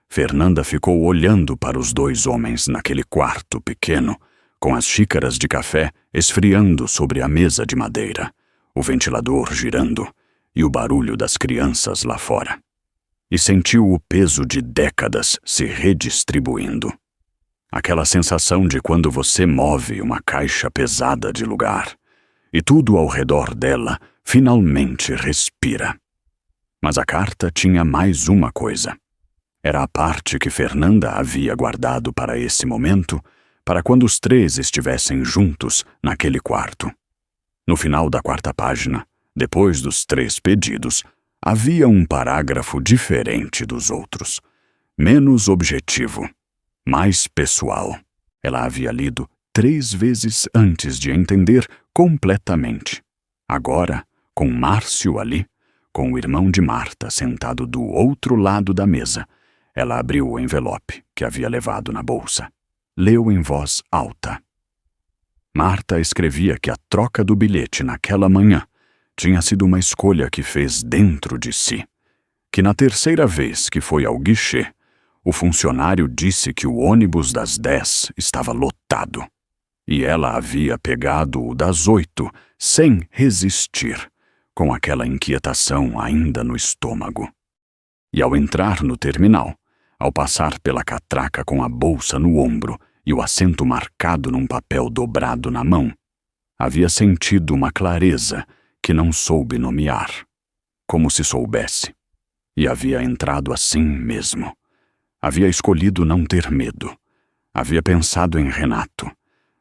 Fernanda ficou olhando para os 2 homens naquele quarto pequeno, com as xícaras de café esfriando sobre a mesa de madeira, o ventilador girando e o barulho das crianças lá fora. E sentiu o peso de décadas se redistribuindo. Aquela sensação de quando você move uma caixa pesada de lugar e tudo ao redor dela finalmente respira. Mas a carta tinha mais uma coisa. Era a parte que Fernanda havia guardado para esse momento, para quando os 3 estivessem juntos naquele quarto. No final da 4ª página, depois dos 3 pedidos, havia um parágrafo diferente dos outros, menos objetivo, mais pessoal. Ela havia lido 3 vezes antes de entender completamente. Agora, com Márcio ali, com o irmão de Marta sentado do outro lado da mesa, ela abriu o envelope que havia levado na bolsa. Leu em voz alta. Marta escrevia que a troca do bilhete naquela manhã tinha sido uma escolha que fez dentro de si. Que na 3ª vez que foi ao guichê, o funcionário disse que o ônibus das 10 estava lotado. E ela havia pegado o das 8 sem resistir, com aquela inquietação ainda no estômago. E ao entrar no terminal, ao passar pela catraca com a bolsa no ombro e o assento marcado num papel dobrado na mão, havia sentido uma clareza que não soube nomear, como se soubesse, e havia entrado assim mesmo. Havia escolhido não ter medo. Havia pensado em Renato.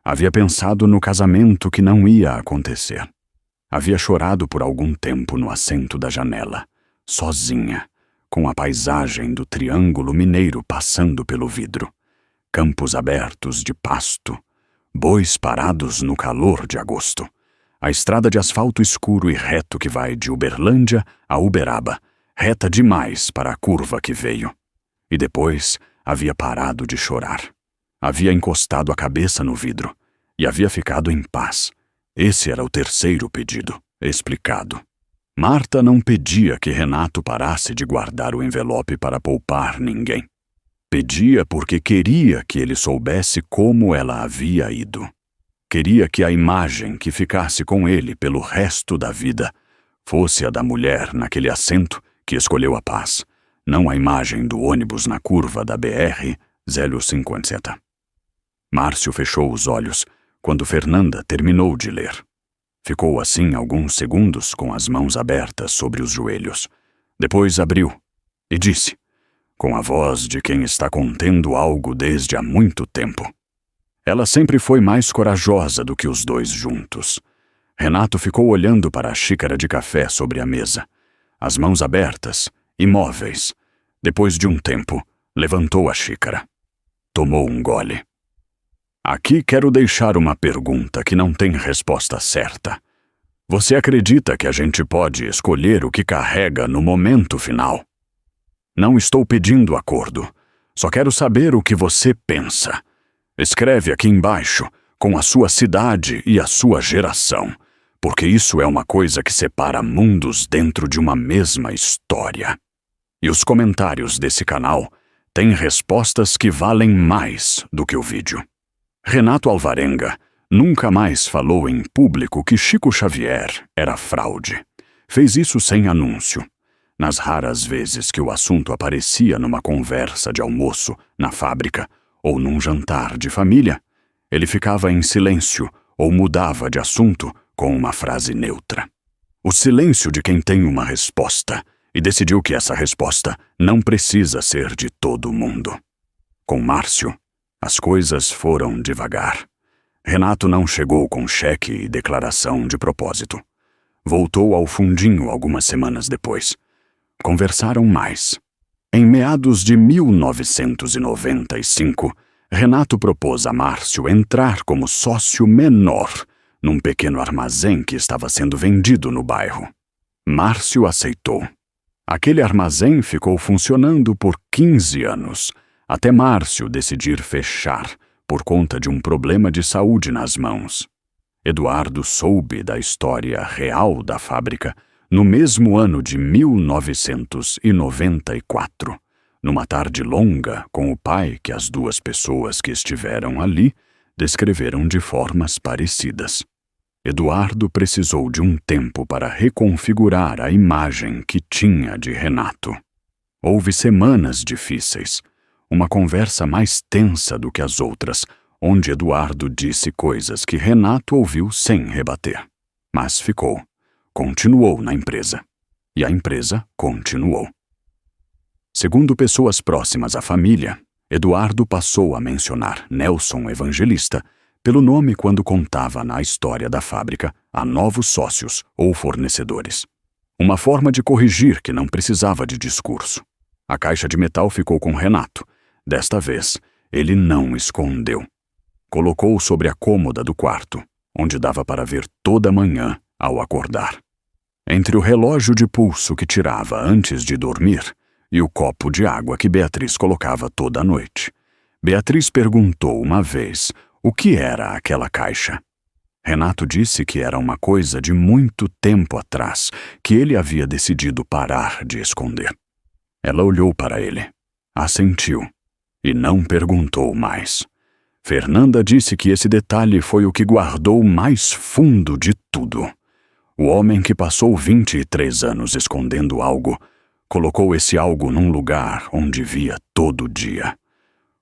Havia pensado no casamento que não ia acontecer. Havia chorado por algum tempo no assento da janela, sozinha, com a paisagem do Triângulo Mineiro passando pelo vidro. Campos abertos de pasto, bois parados no calor de agosto. A estrada de asfalto escuro e reto que vai de Uberlândia a Uberaba, reta demais para a curva que veio. E depois havia parado de chorar. Havia encostado a cabeça no vidro e havia ficado em paz. Esse era o 3º pedido, explicado. Marta não pedia que Renato parasse de guardar o envelope para poupar ninguém. Pedia porque queria que ele soubesse como ela havia ido. Queria que a imagem que ficasse com ele pelo resto da vida fosse a da mulher naquele assento que escolheu a paz, não a imagem do ônibus na curva da BR 057. Márcio fechou os olhos quando Fernanda terminou de ler. Ficou assim alguns segundos com as mãos abertas sobre os joelhos. Depois abriu e disse, com a voz de quem está contendo algo desde há muito tempo. Ela sempre foi mais corajosa do que os 2 juntos. Renato ficou olhando para a xícara de café sobre a mesa, as mãos abertas, imóveis. Depois de um tempo, levantou a xícara. Tomou um gole. Aqui quero deixar uma pergunta que não tem resposta certa. Você acredita que a gente pode escolher o que carrega no momento final? Não estou pedindo acordo. Só quero saber o que você pensa. Escreve aqui embaixo, com a sua cidade e a sua geração, porque isso é uma coisa que separa mundos dentro de uma mesma história. E os comentários desse canal têm respostas que valem mais do que o vídeo. Renato Alvarenga nunca mais falou em público que Chico Xavier era fraude. Fez isso sem anúncio. Nas raras vezes que o assunto aparecia numa conversa de almoço, na fábrica ou num jantar de família, ele ficava em silêncio ou mudava de assunto com uma frase neutra. O silêncio de quem tem uma resposta e decidiu que essa resposta não precisa ser de todo mundo. Com Márcio, as coisas foram devagar. Renato não chegou com cheque e declaração de propósito. Voltou ao fundinho algumas semanas depois. Conversaram mais. Em meados de 1995, Renato propôs a Márcio entrar como sócio menor num pequeno armazém que estava sendo vendido no bairro. Márcio aceitou. Aquele armazém ficou funcionando por 15 anos, até Márcio decidir fechar por conta de um problema de saúde nas mãos. Eduardo soube da história real da fábrica no mesmo ano de 1994, numa tarde longa com o pai que as duas pessoas que estiveram ali descreveram de formas parecidas. Eduardo precisou de um tempo para reconfigurar a imagem que tinha de Renato. Houve semanas difíceis, uma conversa mais tensa do que as outras, onde Eduardo disse coisas que Renato ouviu sem rebater. Mas continuou na empresa. E a empresa continuou. Segundo pessoas próximas à família, Eduardo passou a mencionar Nelson Evangelista pelo nome quando contava na história da fábrica a novos sócios ou fornecedores. Uma forma de corrigir que não precisava de discurso. A caixa de metal ficou com Renato. Desta vez, ele não escondeu. Colocou sobre a cômoda do quarto, onde dava para ver toda manhã ao acordar. Entre o relógio de pulso que tirava antes de dormir e o copo de água que Beatriz colocava toda noite, Beatriz perguntou uma vez o que era aquela caixa. Renato disse que era uma coisa de muito tempo atrás, que ele havia decidido parar de esconder. Ela olhou para ele, assentiu e não perguntou mais. Fernanda disse que esse detalhe foi o que guardou mais fundo de tudo. O homem que passou 23 anos escondendo algo, colocou esse algo num lugar onde via todo dia.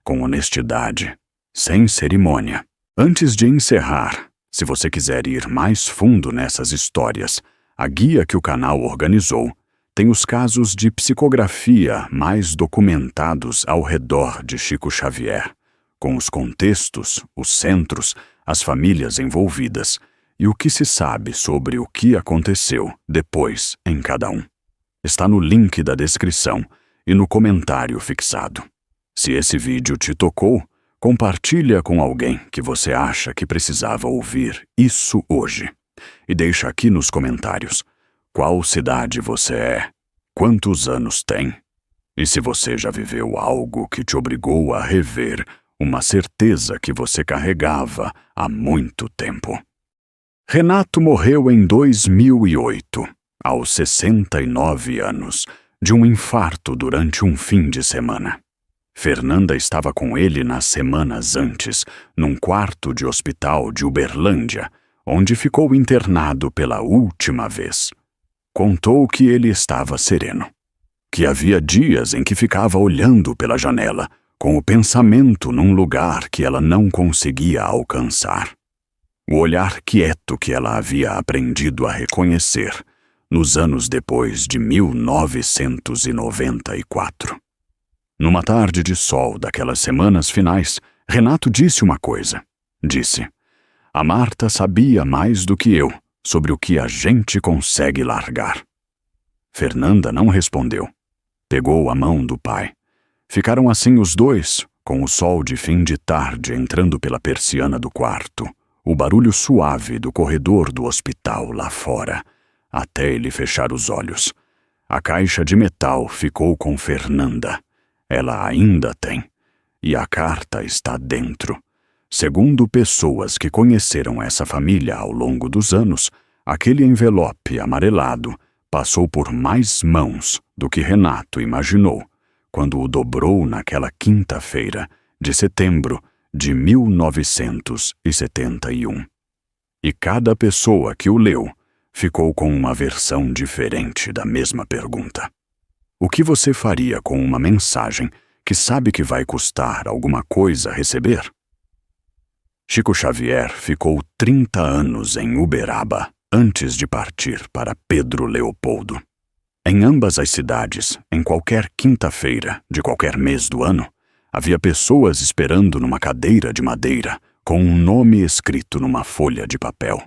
Com honestidade, sem cerimônia. Antes de encerrar, se você quiser ir mais fundo nessas histórias, a guia que o canal organizou tem os casos de psicografia mais documentados ao redor de Chico Xavier, com os contextos, os centros, as famílias envolvidas e o que se sabe sobre o que aconteceu depois em cada um. Está no link da descrição e no comentário fixado. Se esse vídeo te tocou, compartilha com alguém que você acha que precisava ouvir isso hoje. E deixa aqui nos comentários qual cidade você é, quantos anos tem, e se você já viveu algo que te obrigou a rever uma certeza que você carregava há muito tempo. Renato morreu em 2008, aos 69 anos, de um infarto durante um fim de semana. Fernanda estava com ele nas semanas antes, num quarto de hospital de Uberlândia, onde ficou internado pela última vez. Contou que ele estava sereno, que havia dias em que ficava olhando pela janela, com o pensamento num lugar que ela não conseguia alcançar. O olhar quieto que ela havia aprendido a reconhecer nos anos depois de 1994. Numa tarde de sol daquelas semanas finais, Renato disse uma coisa. Disse: "A Marta sabia mais do que eu sobre o que a gente consegue largar." Fernanda não respondeu. Pegou a mão do pai. Ficaram assim os dois, com o sol de fim de tarde entrando pela persiana do quarto, o barulho suave do corredor do hospital lá fora, até ele fechar os olhos. A caixa de metal ficou com Fernanda. Ela ainda tem. E a carta está dentro. Segundo pessoas que conheceram essa família ao longo dos anos, aquele envelope amarelado passou por mais mãos do que Renato imaginou quando o dobrou naquela quinta-feira de setembro de 1971. E cada pessoa que o leu ficou com uma versão diferente da mesma pergunta. O que você faria com uma mensagem que sabe que vai custar alguma coisa receber? Chico Xavier ficou 30 anos em Uberaba antes de partir para Pedro Leopoldo. Em ambas as cidades, em qualquer quinta-feira de qualquer mês do ano, havia pessoas esperando numa cadeira de madeira com um nome escrito numa folha de papel.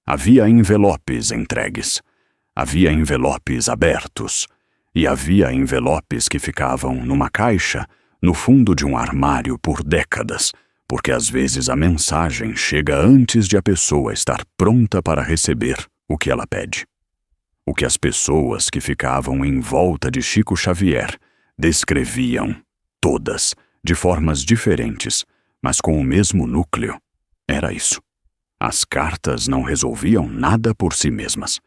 Havia envelopes entregues, havia envelopes abertos, e havia envelopes que ficavam numa caixa no fundo de um armário por décadas, porque às vezes a mensagem chega antes de a pessoa estar pronta para receber o que ela pede. O que as pessoas que ficavam em volta de Chico Xavier descreviam, todas, de formas diferentes, mas com o mesmo núcleo, era isso. As cartas não resolviam nada por si mesmas.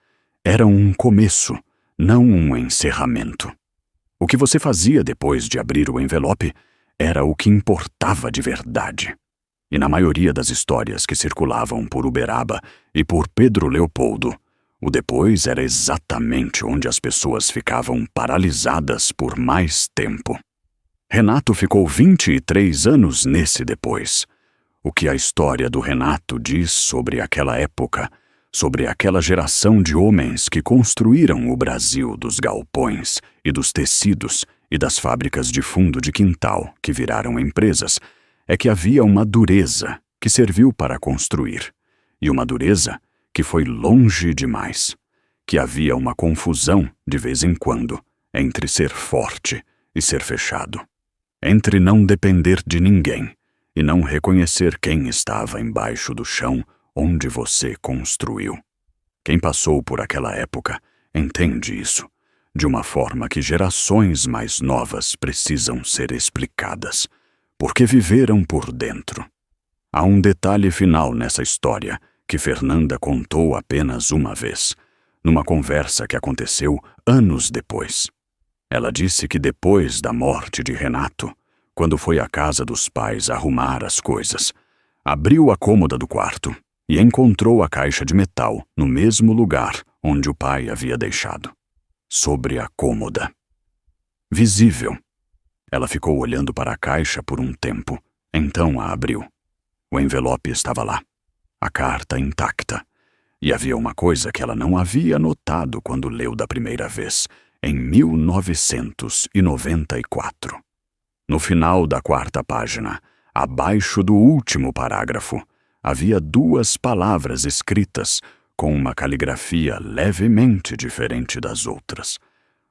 Eram um começo, não um encerramento. O que você fazia depois de abrir o envelope era o que importava de verdade. E na maioria das histórias que circulavam por Uberaba e por Pedro Leopoldo, o depois era exatamente onde as pessoas ficavam paralisadas por mais tempo. Renato ficou 23 anos nesse depois. O que a história do Renato diz sobre aquela época, sobre aquela geração de homens que construíram o Brasil dos galpões e dos tecidos e das fábricas de fundo de quintal que viraram empresas, é que havia uma dureza que serviu para construir, e uma dureza que foi longe demais, que havia uma confusão, de vez em quando, entre ser forte e ser fechado, entre não depender de ninguém e não reconhecer quem estava embaixo do chão onde você construiu. Quem passou por aquela época entende isso, de uma forma que gerações mais novas precisam ser explicadas, porque viveram por dentro. Há um detalhe final nessa história que Fernanda contou apenas uma vez, numa conversa que aconteceu anos depois. Ela disse que depois da morte de Renato, quando foi à casa dos pais arrumar as coisas, abriu a cômoda do quarto e encontrou a caixa de metal no mesmo lugar onde o pai havia deixado, sobre a cômoda. Visível. Ela ficou olhando para a caixa por um tempo, então a abriu. O envelope estava lá, a carta intacta, e havia uma coisa que ela não havia notado quando leu da primeira vez, em 1994. No final da quarta página, abaixo do último parágrafo, havia 2 palavras escritas com uma caligrafia levemente diferente das outras,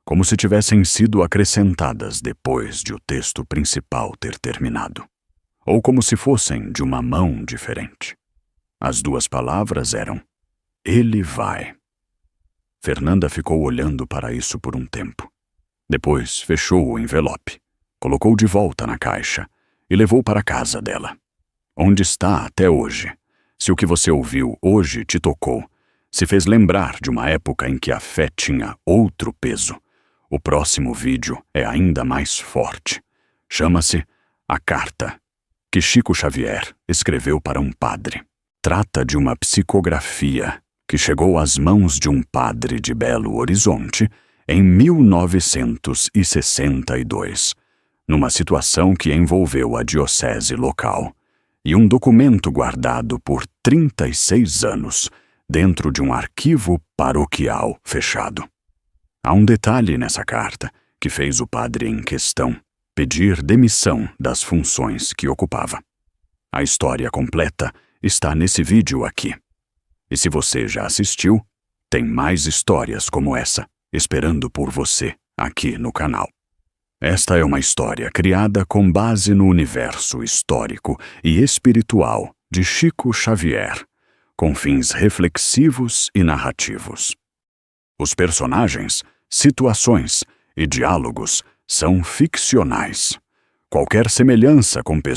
como se tivessem sido acrescentadas depois de o texto principal ter terminado, ou como se fossem de uma mão diferente. As 2 palavras eram: "Ele vai". Fernanda ficou olhando para isso por um tempo. Depois fechou o envelope, colocou de volta na caixa e levou para a casa dela, onde está até hoje. Se o que você ouviu hoje te tocou, se fez lembrar de uma época em que a fé tinha outro peso, o próximo vídeo é ainda mais forte. Chama-se A Carta, que Chico Xavier escreveu para um padre. Trata de uma psicografia que chegou às mãos de um padre de Belo Horizonte em 1962, numa situação que envolveu a diocese local, e um documento guardado por 36 anos dentro de um arquivo paroquial fechado. Há um detalhe nessa carta que fez o padre em questão pedir demissão das funções que ocupava. A história completa está nesse vídeo aqui. E se você já assistiu, tem mais histórias como essa esperando por você aqui no canal. Esta é uma história criada com base no universo histórico e espiritual de Chico Xavier, com fins reflexivos e narrativos. Os personagens, situações e diálogos são ficcionais. Qualquer semelhança com pessoas